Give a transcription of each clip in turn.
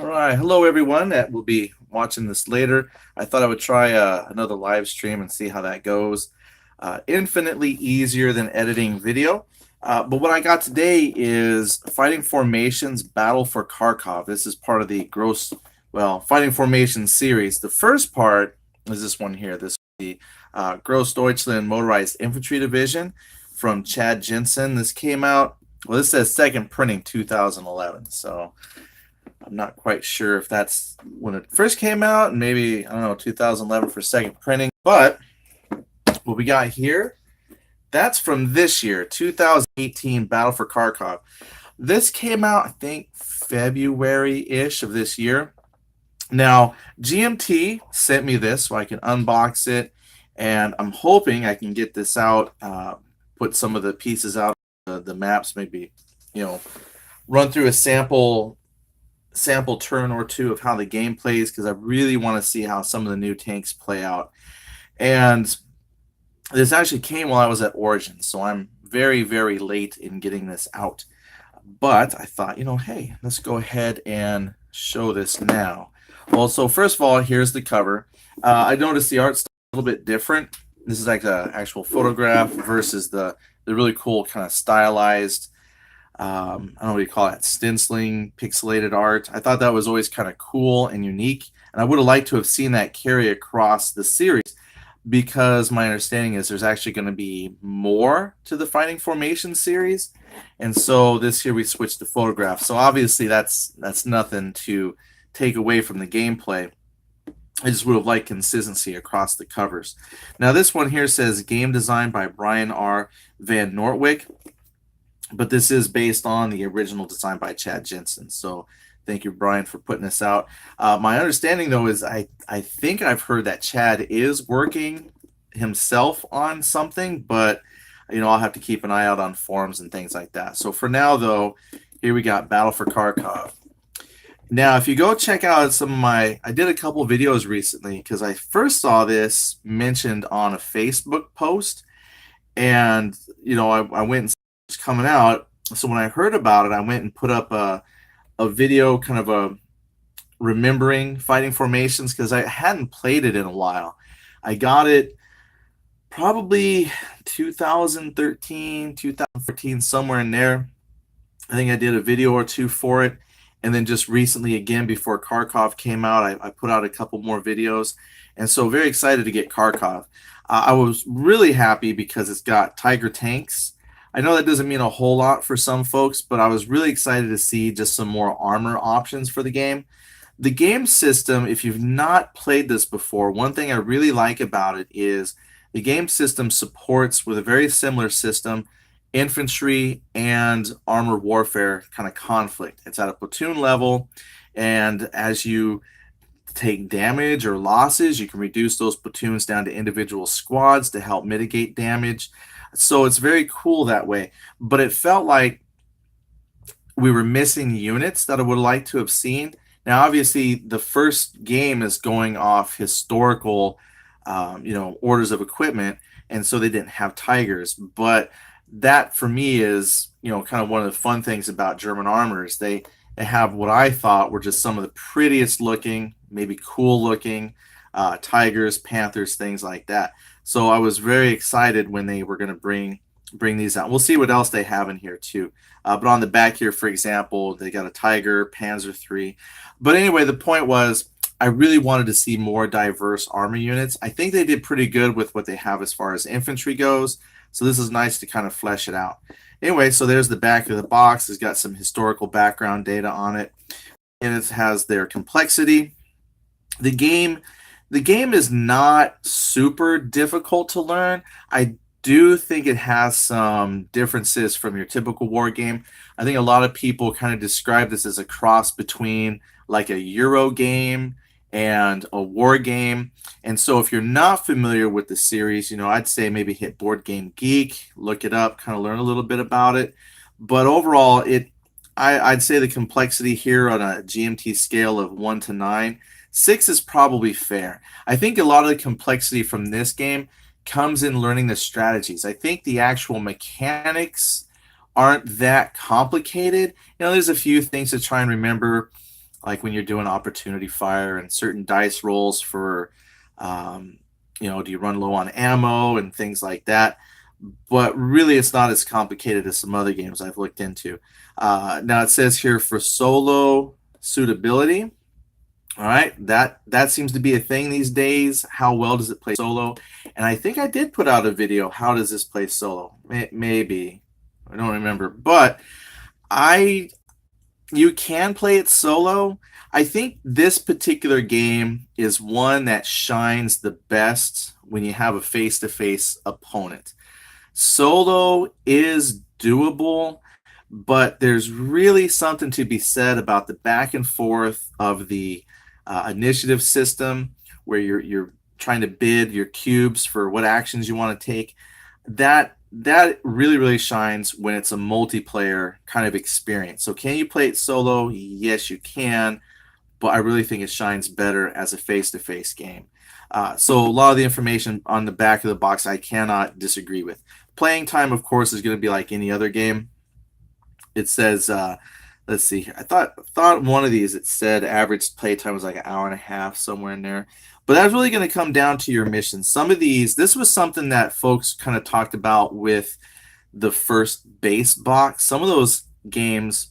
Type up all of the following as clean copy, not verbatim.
All right, hello everyone that will be watching this later. I thought I would try another live stream and see how that goes. Infinitely easier than editing video. But what I got today is Fighting Formations Battle for Kharkov. This is part of the Fighting Formations series. The first part is this one here. This is the Gross Deutschland Motorized Infantry Division from Chad Jensen. This came out, well, this says second printing 2011. So I'm not quite sure if that's when it first came out, and maybe, I don't know, 2011 for second printing. But what we got here, that's from this year, 2018 Battle for Kharkov. This came out, I think, February-ish of this year. Now, GMT sent me this so I can unbox it, and I'm hoping I can get this out, put some of the pieces out, the maps, maybe, run through a sample turn or two of how the game plays, because I really want to see how some of the new tanks play out. And this actually came while I was at Origin, so I'm very, very late in getting this out. But I thought, hey, let's go ahead and show this now. Well, so first of all, here's the cover. I noticed the art's a little bit different. This is like the actual photograph versus the really cool kind of stylized, I don't know what you call it, stenciling, pixelated art. I thought that was always kind of cool and unique, and I would have liked to have seen that carry across the series, because my understanding is there's actually going to be more to the Fighting Formation series, and so this year we switched to photograph. So obviously that's nothing to take away from the gameplay. I just would have liked consistency across the covers. Now this one here says game design by Brian R. Van Nortwick, but this is based on the original design by Chad Jensen. So thank you, Brian, for putting this out. My understanding, though, is I think I've heard that Chad is working himself on something, but I'll have to keep an eye out on forums and things like that. So for now, though, here we got Battle for Kharkov. Now, if you go check out some of I did a couple videos recently, because I first saw this mentioned on a Facebook post, and I went and was coming out. So when I heard about it, I went and put up a video, kind of a remembering Fighting Formations, because I hadn't played it in a while. I got it probably 2013, 2014, somewhere in there. I think I did a video or two for it. And then just recently, again, before Kharkov came out, I put out a couple more videos. And so very excited to get Kharkov. I was really happy because it's got Tiger tanks. I know that doesn't mean a whole lot for some folks, but I was really excited to see just some more armor options for the game. The game system, if you've not played this before, one thing I really like about it is the game system supports, with a very similar system, infantry and armor warfare kind of conflict. It's at a platoon level, and as you take damage or losses, you can reduce those platoons down to individual squads to help mitigate damage. So it's very cool that way. But it felt like we were missing units that I would like to have seen. Now, obviously, the first game is going off historical, orders of equipment, and so they didn't have Tigers. But that, for me, is kind of one of the fun things about German armors. They have what I thought were just some of the prettiest looking, maybe cool looking Tigers, Panthers, things like that. So I was very excited when they were going to bring these out. We'll see what else they have in here too. But on the back here, for example, they got a Tiger, Panzer III. But anyway, the point was, I really wanted to see more diverse armor units. I think they did pretty good with what they have as far as infantry goes. So this is nice to kind of flesh it out. Anyway, so there's the back of the box. It's got some historical background data on it, and it has their complexity. The game is not super difficult to learn. I do think it has some differences from your typical war game. I think a lot of people kind of describe this as a cross between like a Euro game and a war game. And so if you're not familiar with the series, I'd say maybe hit Board Game Geek, look it up, kind of learn a little bit about it. But overall, I'd say the complexity here on a GMT scale of 1 to 9, 6 is probably fair. I think a lot of the complexity from this game comes in learning the strategies. I think the actual mechanics aren't that complicated. There's a few things to try and remember, like when you're doing opportunity fire and certain dice rolls for, um, do you run low on ammo and things like that. But really, it's not as complicated as some other games I've looked into. Now it says here for solo suitability. All right, that seems to be a thing these days. How well does it play solo? And I think I did put out a video. How does this play solo? Maybe I don't remember, but I you can play it solo. I think this particular game is one that shines the best when you have a face-to-face opponent. Solo is doable, but there's really something to be said about the back and forth of the initiative system, where you're trying to bid your cubes for what actions you want to take. That really shines when it's a multiplayer kind of experience. So can you play it solo? Yes, you can, but I really think it shines better as a face-to-face game. So a lot of the information on the back of the box I cannot disagree with. Playing time, of course, is going to be like any other game. It says, let's see here. I thought one of these, it said average play time was like an hour and a half, somewhere in there. But that's really going to come down to your mission. Some of these, this was something that folks kind of talked about with the first base box. Some of those games,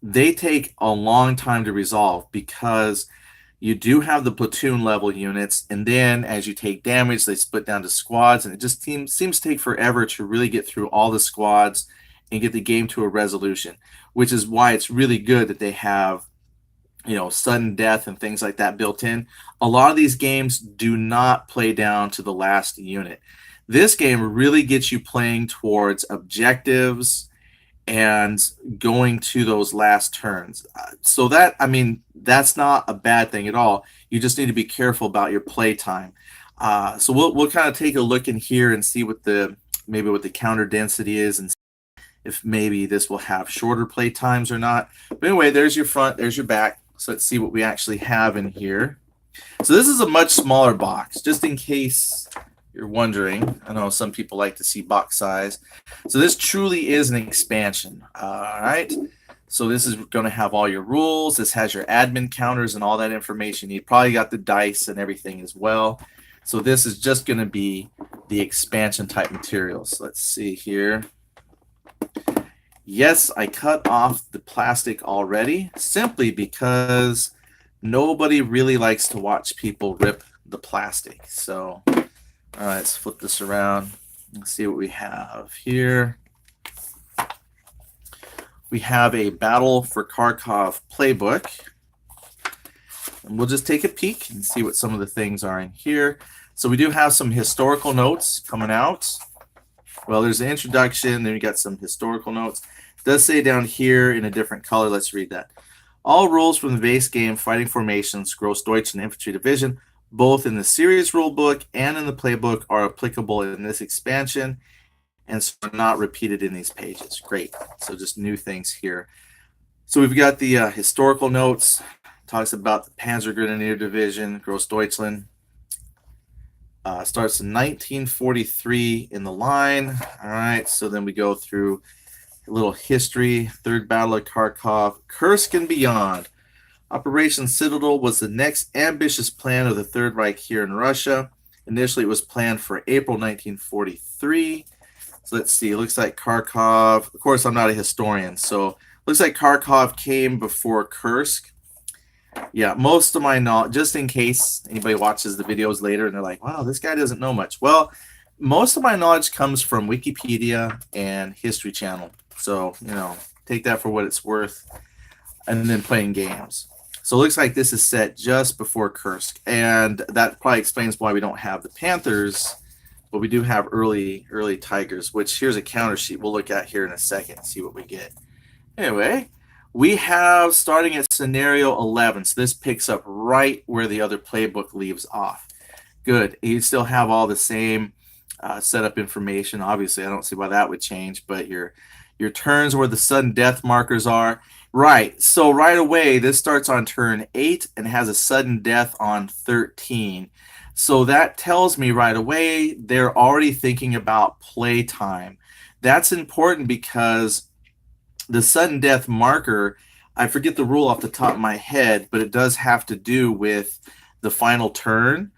they take a long time to resolve because you do have the platoon level units, and then as you take damage, they split down to squads, and it just seems to take forever to really get through all the squads and get the game to a resolution, which is why it's really good that they have, sudden death and things like that built in. A lot of these games do not play down to the last unit. This game really gets you playing towards objectives and going to those last turns. So that's not a bad thing at all. You just need to be careful about your play time. So we'll kind of take a look in here and see what the counter density is, and if maybe this will have shorter play times or not. But anyway, there's your front, there's your back. So let's see what we actually have in here. So this is a much smaller box, just in case you're wondering. I know some people like to see box size. So this truly is an expansion. All right. So this is going to have all your rules. This has your admin counters and all that information. You probably got the dice and everything as well. So this is just going to be the expansion type materials. Let's see here. Yes, I cut off the plastic already, simply because nobody really likes to watch people rip the plastic. So, all right, let's flip this around. Let's see what we have here. We have a Battle for Kharkov playbook. And we'll just take a peek and see what some of the things are in here. So we do have some historical notes coming out. Well, there's an introduction, then we got some historical notes. It does say down here in a different color. Let's read that. All rules from the base game, Fighting Formations, Grossdeutsch, and Infantry Division, both in the series rulebook and in the playbook, are applicable in this expansion and so are not repeated in these pages. Great. So just new things here. So we've got the historical notes. Talks about the Panzer Grenadier Division, Grossdeutschland. Starts in 1943 in the line. All right, so then we go through a little history. Third Battle of Kharkov, Kursk and beyond. Operation Citadel was the next ambitious plan of the Third Reich here in Russia. Initially, it was planned for April 1943. So let's see. It looks like Kharkov. Of course, I'm not a historian, so looks like Kharkov came before Kursk. Yeah, most of my knowledge, just in case anybody watches the videos later and they're like, wow, this guy doesn't know much. Well, most of my knowledge comes from Wikipedia and History Channel. So, take that for what it's worth, and then playing games. So it looks like this is set just before Kursk, and that probably explains why we don't have the Panthers, but we do have early Tigers, which here's a counter sheet we'll look at here in a second, see what we get. Anyway, we have starting at scenario 11. So this picks up right where the other playbook leaves off. Good. You still have all the same setup information. Obviously, I don't see why that would change, but your turns where the sudden death markers are. Right. So right away, this starts on turn 8 and has a sudden death on 13. So that tells me right away they're already thinking about play time. That's important because the sudden death marker I forget the rule off the top of my head, but it does have to do with the final turn.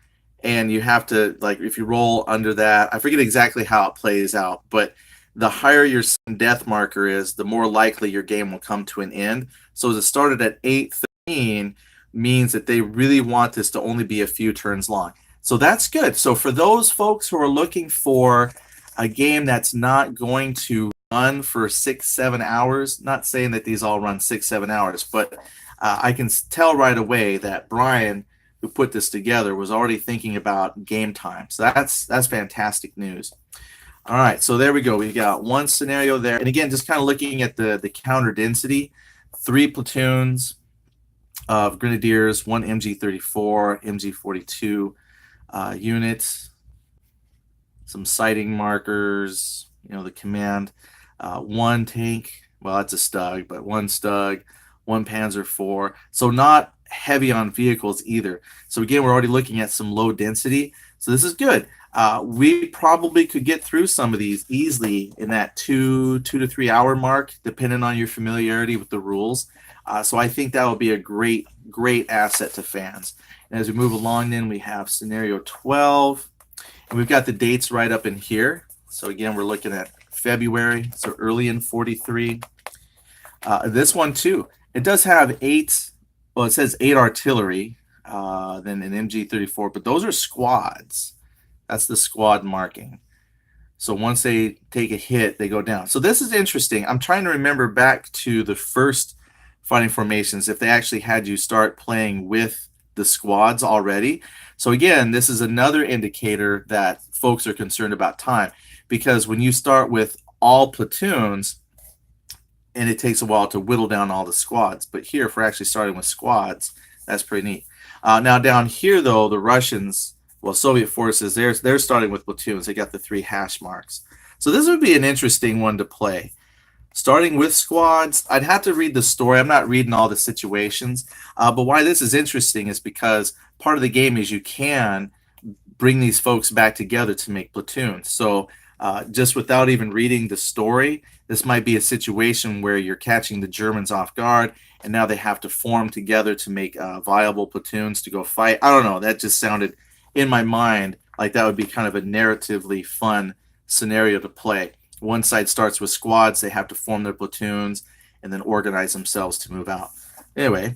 And you have to, like, if you roll under that, I forget exactly how it plays out, but the higher your sudden death marker is, the more likely your game will come to an end. So as it started at 8:13 means that they really want this to only be a few turns long. So that's good. So for those folks who are looking for a game that's not going to run for 6-7 hours, not saying that these all run 6-7 hours, but I can tell right away that Brian, who put this together, was already thinking about game time. So that's fantastic news. All right, so there we go. We got one scenario there. And again, just kind of looking at the counter density, 3 platoons of Grenadiers, 1 MG34, MG42 units, some sighting markers, the command, 1 tank, well, that's a Stug, but 1 Stug, 1 Panzer IV. So not heavy on vehicles either. So again, we're already looking at some low density. So this is good. We probably could get through some of these easily in that 2 to 3 hour mark, depending on your familiarity with the rules. So I think that will be a great asset to fans. And as we move along, then we have scenario 12, and we've got the dates right up in here. So again, we're looking at February, so early in 43. This one too, it does have 8. Well, it says 8 artillery, then an MG34, but those are squads. That's the squad marking. So once they take a hit, they go down. So this is interesting. I'm trying to remember back to the first fighting formations, if they actually had you start playing with the squads already. So again, this is another indicator that folks are concerned about time, because when you start with all platoons, and it takes a while to whittle down all the squads. But here, if we're actually starting with squads, that's pretty neat. Now down here, though, the Russians, well, Soviet forces, they're starting with platoons. They got the 3 hash marks. So this would be an interesting one to play. Starting with squads, I'd have to read the story. I'm not reading all the situations. But why this is interesting is because part of the game is you can bring these folks back together to make platoons. So just without even reading the story, this might be a situation where you're catching the Germans off guard, and now they have to form together to make viable platoons to go fight. I don't know. That just sounded in my mind like that would be kind of a narratively fun scenario to play. One side starts with squads. They have to form their platoons and then organize themselves to move out. Anyway,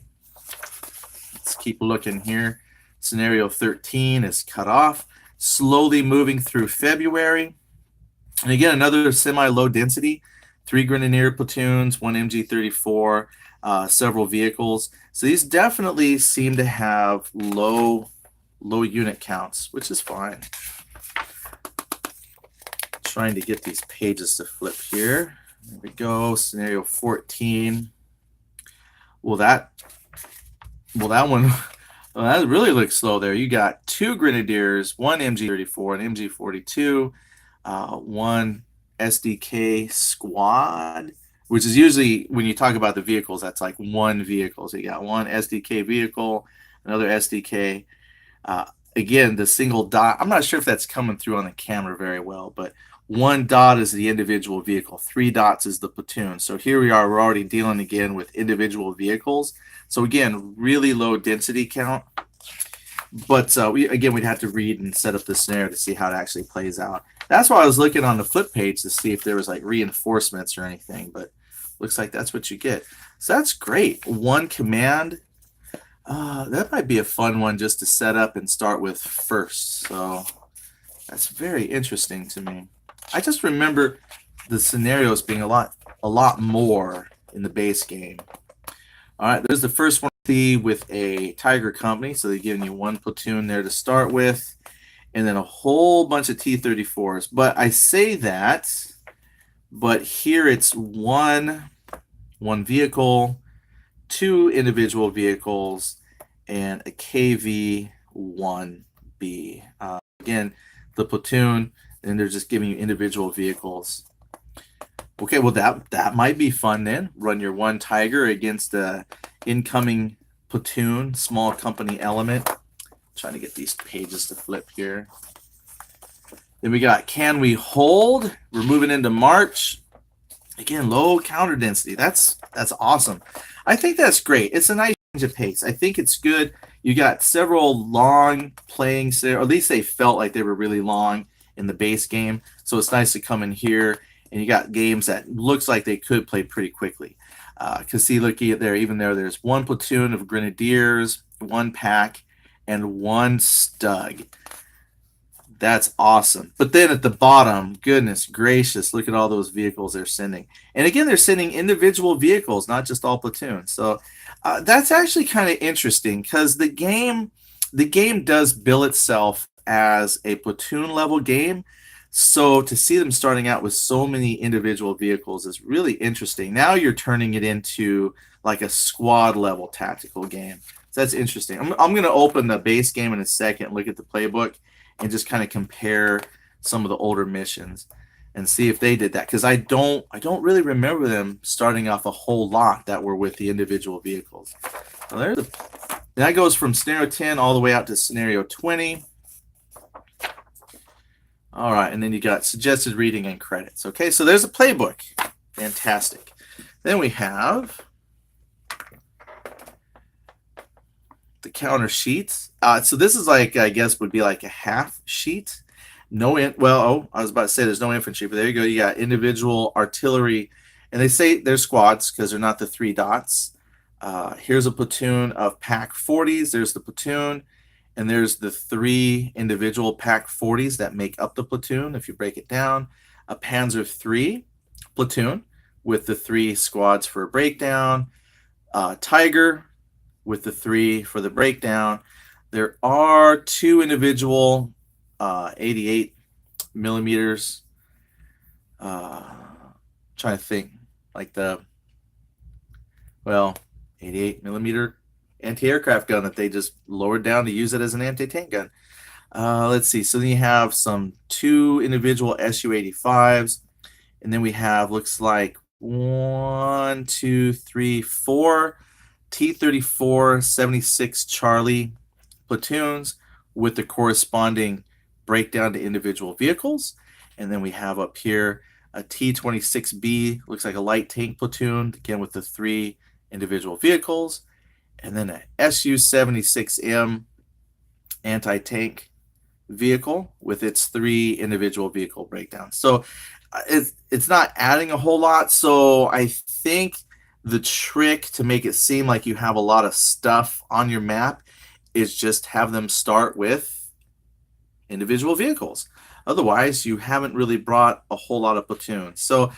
let's keep looking here. Scenario 13 is cut off. Slowly moving through February. And again, another semi-low density. 3 Grenadier platoons, 1 MG34, several vehicles. So these definitely seem to have low unit counts, which is fine. Trying to get these pages to flip here. There we go. Scenario 14. Well, that one, well, that really looks slow there. You got 2 Grenadiers, 1 MG34, an MG42, 1 SDK squad, which is usually when you talk about the vehicles, that's like 1 vehicle. So you got 1 SDK vehicle, another SDK. Again, the single dot, I'm not sure if that's coming through on the camera very well, but 1 dot is the individual vehicle, 3 dots is the platoon. So here we are, we're already dealing again with individual vehicles. So again, really low density count. But we'd have to read and set up the scenario to see how it actually plays out. That's why I was looking on the flip page to see if there was like reinforcements or anything, but looks like that's what you get. So that's great. 1 command. That might be a fun one just to set up and start with first. So that's very interesting to me. I just remember the scenarios being a lot more in the base game. All right, there's the first one with a Tiger company. So they're giving you 1 platoon there to start with, and then a whole bunch of T-34s. But I say that, but here it's one vehicle, 2 individual vehicles, and a KV-1B. Again, the platoon, and they're just giving you individual vehicles. Okay, well that might be fun then. Run your 1 Tiger against the incoming platoon, small company element. Trying to get these pages to flip here. Then we got Can We Hold? We're moving into March. Again, low counter density. That's That's awesome. I think that's great. It's a nice change of pace. I think it's good. You got several long playing, or at least they felt like they were really long in the base game. So it's nice to come in here and you got games that looks like they could play pretty quickly. Because see, looking at there, even there's one platoon of grenadiers, one pack, and one stug. That's awesome. But then at the bottom, goodness gracious, look at all those vehicles they're sending. And again, they're sending individual vehicles, not just all platoons. So that's actually kind of interesting because the game does bill itself as a platoon level game. So to see them starting out with so many individual vehicles is really interesting. Now you're turning it into like a squad level tactical game. So that's interesting. I'm going to open the base game in a second, look at the playbook, and just kind of compare some of the older missions and see if they did that, because I don't really remember them starting off a whole lot that were with the individual vehicles. Now that goes from scenario 10 all the way out to scenario 20. All right, and then you got suggested reading and credits. Okay, so there's a playbook. Fantastic. Then we have the counter sheets. So this is like, I guess, would be like a half sheet. I was about to say there's no infantry, but there you go. You got individual artillery, and they say they're squads because they're not the 3 dots. Here's a platoon of pack 40s. There's the platoon, and there's the 3 individual pack 40s that make up the platoon. If you break it down, a Panzer III platoon with the 3 squads for a breakdown, Tiger with the 3 for the breakdown. There are 2 individual 88 millimeters. Trying to think, like 88 millimeter anti-aircraft gun that they just lowered down to use it as an anti-tank gun. Let's see. So then you have 2 individual Su-85s, and then we have, looks like 1, 2, 3, 4 T-34 76 Charlie platoons with the corresponding breakdown to individual vehicles. And then we have up here a T-26B, looks like a light tank platoon, again with the 3 individual vehicles. And then a Su-76M anti-tank vehicle with its 3 individual vehicle breakdowns. So it's not adding a whole lot. So I think the trick to make it seem like you have a lot of stuff on your map is just have them start with individual vehicles. Otherwise, you haven't really brought a whole lot of platoons. So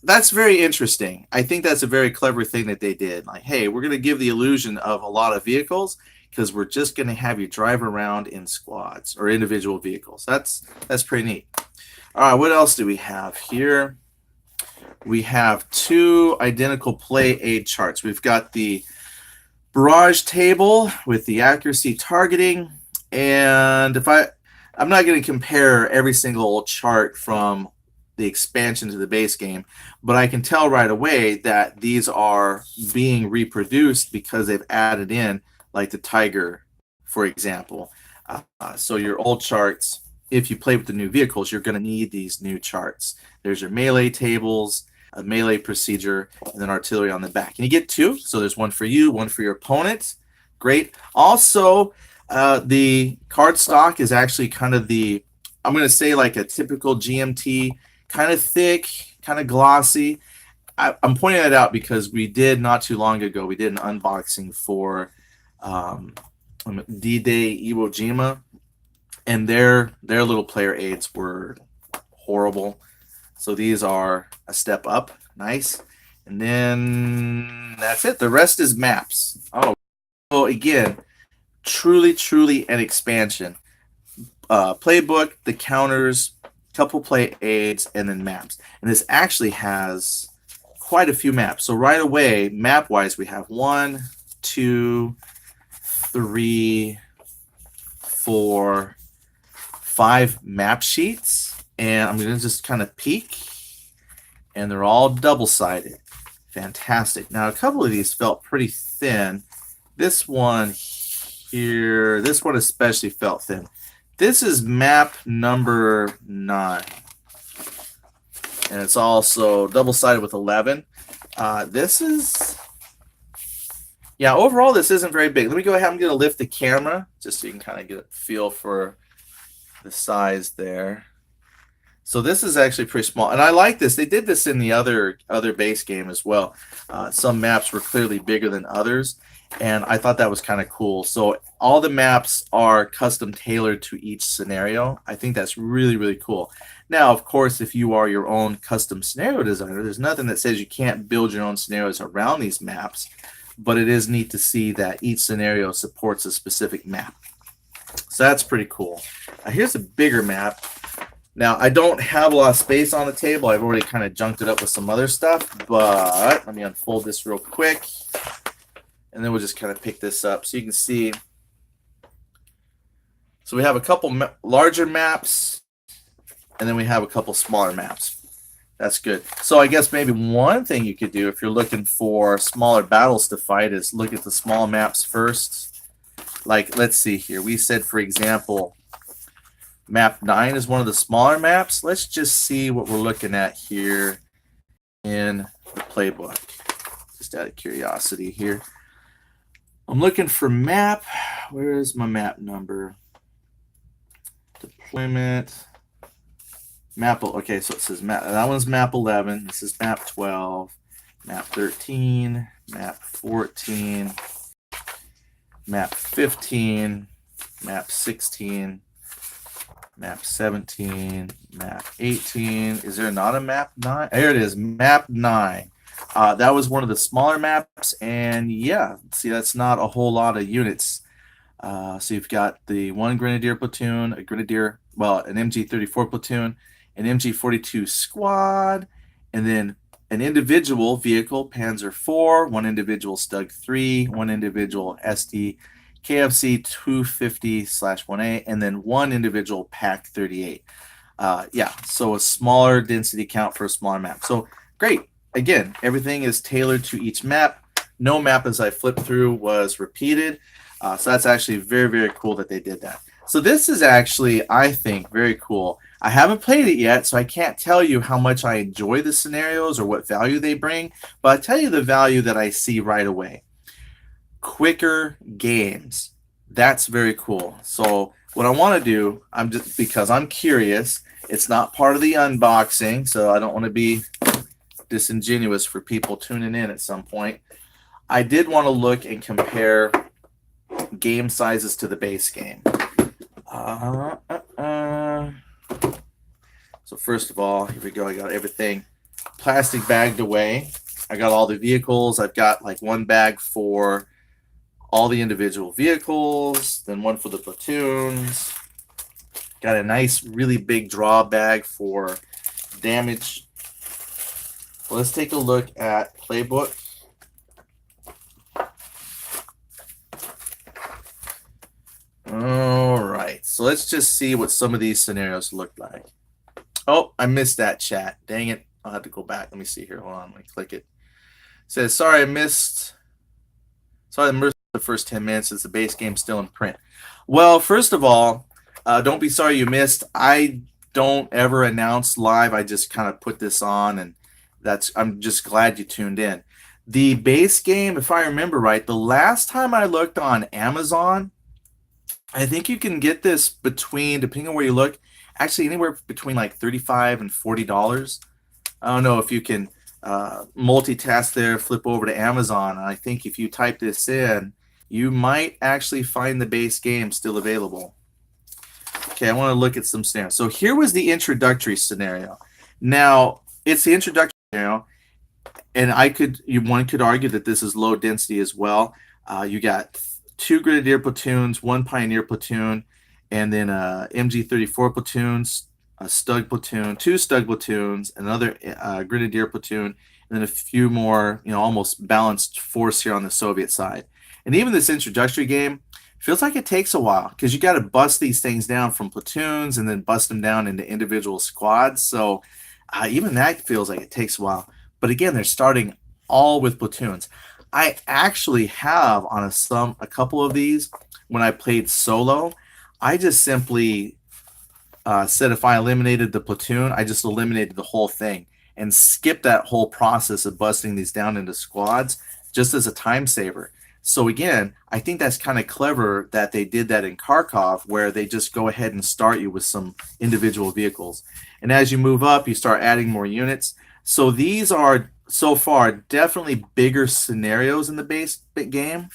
that's very interesting. I think that's a very clever thing that they did. Like, hey, we're going to give the illusion of a lot of vehicles because we're just going to have you drive around in squads or individual vehicles. That's pretty neat. All right, what else do we have here? We have 2 identical play aid charts. We've got the barrage table with the accuracy targeting, and I'm not going to compare every single chart from the expansion to the base game, but I can tell right away that these are being reproduced because they've added in, like the Tiger, for example. So your old charts, if you play with the new vehicles, you're going to need these new charts. There's your melee tables, a melee procedure, and then artillery on the back. And you get 2, so there's one for you, one for your opponent. Great. Also, the card stock is actually kind of I'm going to say like a typical GMT, kind of thick, kind of glossy. I'm pointing that out because we did not too long ago, we did an unboxing for D-Day Iwo Jima, and their little player aids were horrible. So these are a step up. Nice. And then that's it. The rest is maps. Oh, so again, truly an expansion. Playbook, the counters, couple play aids, and then maps. And this actually has quite a few maps. So right away, map-wise, we have 1, 2, 3, 4, 5 map sheets. And I'm going to just kind of peek, and they're all double-sided. Fantastic. Now, a couple of these felt pretty thin. This one here, this one especially felt thin. This is map number 9. and it's also double-sided with 11. This is, yeah, overall this isn't very big. Let me go ahead. I'm going to lift the camera just so you can kind of get a feel for the size there. So this is actually pretty small, and I like this. They did this in the other base game as well. Some maps were clearly bigger than others, and I thought that was kind of cool. So all the maps are custom tailored to each scenario. I think that's really, really cool. Now, of course, if you are your own custom scenario designer, there's nothing that says you can't build your own scenarios around these maps, but it is neat to see that each scenario supports a specific map. So that's pretty cool. Here's a bigger map. Now, I don't have a lot of space on the table. I've already kind of junked it up with some other stuff, but let me unfold this real quick, and then we'll just kind of pick this up so you can see. So we have a couple larger maps, and then we have a couple smaller maps. That's good. So I guess maybe one thing you could do if you're looking for smaller battles to fight is look at the small maps first. Like, let's see here. We said, for example, Map 9 is one of the smaller maps. Let's just see what we're looking at here in the playbook. Just out of curiosity here. I'm looking for map. Where is my map number? Deployment. Map. Okay, so it says map. That one's map 11. This is map 12. Map 13. Map 14. Map 15. Map 16. Map 17, map 18. Is there not a map 9? There it is, map 9. That was one of the smaller maps, and yeah, see, that's not a whole lot of units. So you've got the one Grenadier platoon, an MG34 platoon, an MG42 squad, and then an individual vehicle, Panzer IV, one individual Stug 3, one individual SD KFC 250/1A, and then one individual Pack 38. Yeah, so a smaller density count for a smaller map. So great. Again, everything is tailored to each map. No map as I flipped through was repeated. So that's actually very, very cool that they did that. So this is actually, I think, very cool. I haven't played it yet, so I can't tell you how much I enjoy the scenarios or what value they bring, but I'll tell you the value that I see right away. Quicker games. That's very cool. So what I want to do, because I'm curious, it's not part of the unboxing, so I don't want to be disingenuous for people tuning in at some point. I did want to look and compare game sizes to the base game. So first of all, here we go. I got everything plastic bagged away. I got all the vehicles. I've got like one bag for all the individual vehicles, then one for the platoons. Got a nice, really big draw bag for damage. Well, let's take a look at playbook. All right, so let's just see what some of these scenarios look like. Oh, I missed that chat. Dang it. I'll have to go back. Let me see here. Hold on. Let me click it. It says, sorry, I missed the first 10 minutes. Is the base game still in print? Well, first of all, don't be sorry you missed. I don't ever announce live. I just kind of put this on, and I'm just glad you tuned in. The base game, if I remember right, the last time I looked on Amazon, I think you can get this between, depending on where you look, actually anywhere between like $35 and $40. I don't know if you can multitask there, flip over to Amazon. I think if you type this in, you might actually find the base game still available. Okay, I want to look at some scenarios. So here was the introductory scenario. Now, it's the introductory scenario, and one could argue that this is low density as well. You got 2 Grenadier platoons, 1 Pioneer platoon, and then MG34 platoons, a Stug platoon, 2 Stug platoons, another Grenadier platoon, and then a few more, almost balanced force here on the Soviet side. And even this introductory game feels like it takes a while because you got to bust these things down from platoons and then bust them down into individual squads. So even that feels like it takes a while. But again, they're starting all with platoons. I actually have on a couple of these when I played solo. I just simply said if I eliminated the platoon, I just eliminated the whole thing. and skip that whole process of busting these down into squads just as a time saver. So again, I think that's kind of clever that they did that in Kharkov, where they just go ahead and start you with some individual vehicles. And as you move up, you start adding more units. So these are so far definitely bigger scenarios in the base game.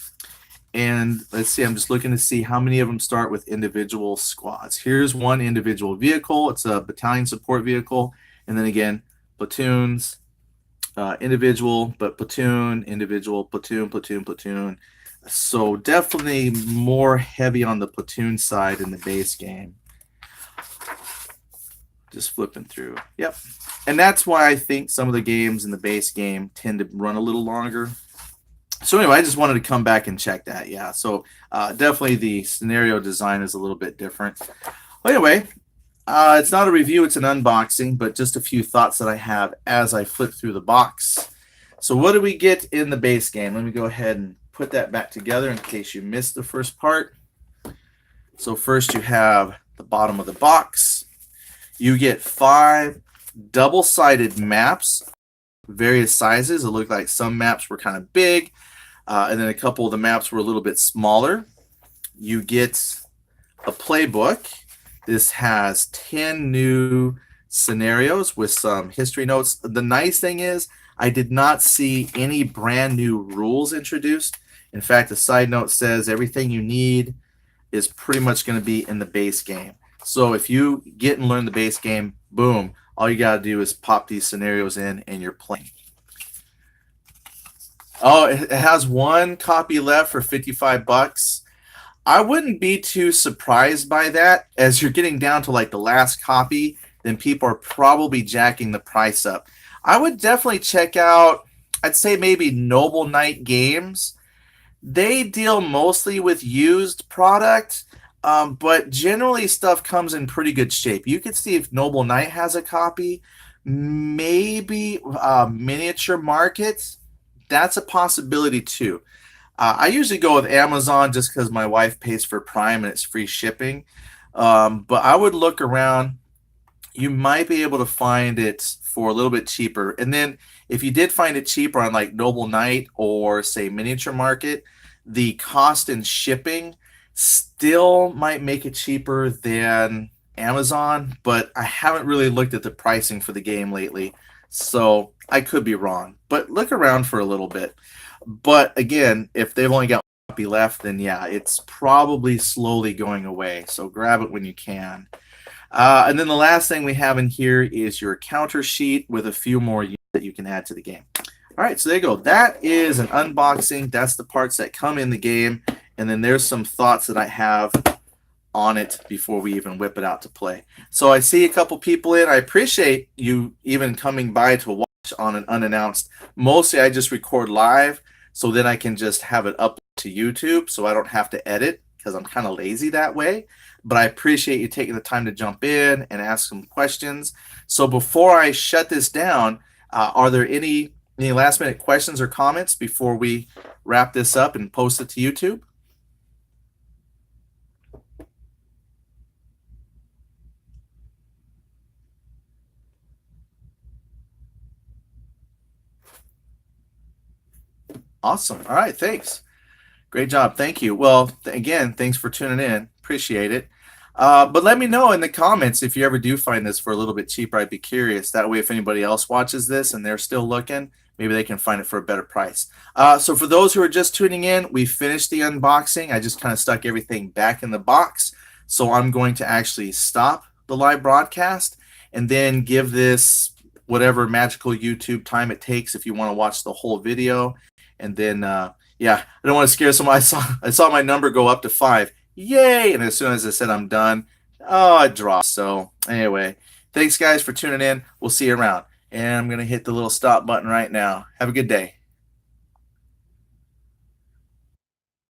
And let's see, I'm just looking to see how many of them start with individual squads. Here's one individual vehicle. It's a battalion support vehicle. And then again, platoons, individual, but platoon, individual, platoon, platoon, platoon. So definitely more heavy on the platoon side in the base game. Just flipping through. Yep. And that's why I think some of the games in the base game tend to run a little longer. So anyway, I just wanted to come back and check that. Yeah, so definitely the scenario design is a little bit different. Well, anyway, it's not a review, it's an unboxing, but just a few thoughts that I have as I flip through the box. So what do we get in the base game? Let me go ahead and put that back together in case you missed the first part. So first you have the bottom of the box. You get 5 double-sided maps, various sizes. It looked like some maps were kind of big, and then a couple of the maps were a little bit smaller. You get a playbook. This has 10 new scenarios with some history notes. The nice thing is I did not see any brand new rules introduced. In fact, the side note says everything you need is pretty much going to be in the base game. So if you get and learn the base game, boom, all you got to do is pop these scenarios in and you're playing. Oh, it has one copy left for 55 bucks. I wouldn't be too surprised by that. As you're getting down to like the last copy, then people are probably jacking the price up. I would definitely check out, I'd say maybe Noble Knight Games. They deal mostly with used product, but generally stuff comes in pretty good shape. You could see if Noble Knight has a copy, maybe Miniature Market. That's a possibility too. I usually go with Amazon just because my wife pays for Prime and it's free shipping. But I would look around. You might be able to find it for a little bit cheaper. And then if you did find it cheaper on like Noble Knight or say Miniature Market, the cost and shipping still might make it cheaper than Amazon, but I haven't really looked at the pricing for the game lately, so I could be wrong. But look around for a little bit. But again, if they've only got one copy left, then yeah, it's probably slowly going away. So grab it when you can. And then the last thing we have in here is your counter sheet with a few more units that you can add to the game. All right, so there you go. That is an unboxing. That's the parts that come in the game. And then there's some thoughts that I have on it before we even whip it out to play. So I see a couple people in. I appreciate you even coming by to watch on an unannounced. Mostly I just record live, so then I can just have it up to YouTube so I don't have to edit because I'm kind of lazy that way. But I appreciate you taking the time to jump in and ask some questions. So before I shut this down, are there any last minute questions or comments before we wrap this up and post it to YouTube? Awesome. All right. Thanks. Great job. Thank you. Well, again, thanks for tuning in. Appreciate it. But let me know in the comments if you ever do find this for a little bit cheaper. I'd be curious. That way, if anybody else watches this and they're still looking, maybe they can find it for a better price. So for those who are just tuning in, we finished the unboxing. I just kind of stuck everything back in the box. So I'm going to actually stop the live broadcast and then give this whatever magical YouTube time it takes if you want to watch the whole video. And then, yeah, I don't want to scare someone. I saw my number go up to 5. Yay! And as soon as I said I'm done, oh, it dropped. So anyway, thanks guys for tuning in. We'll see you around. And I'm going to hit the little stop button right now. Have a good day.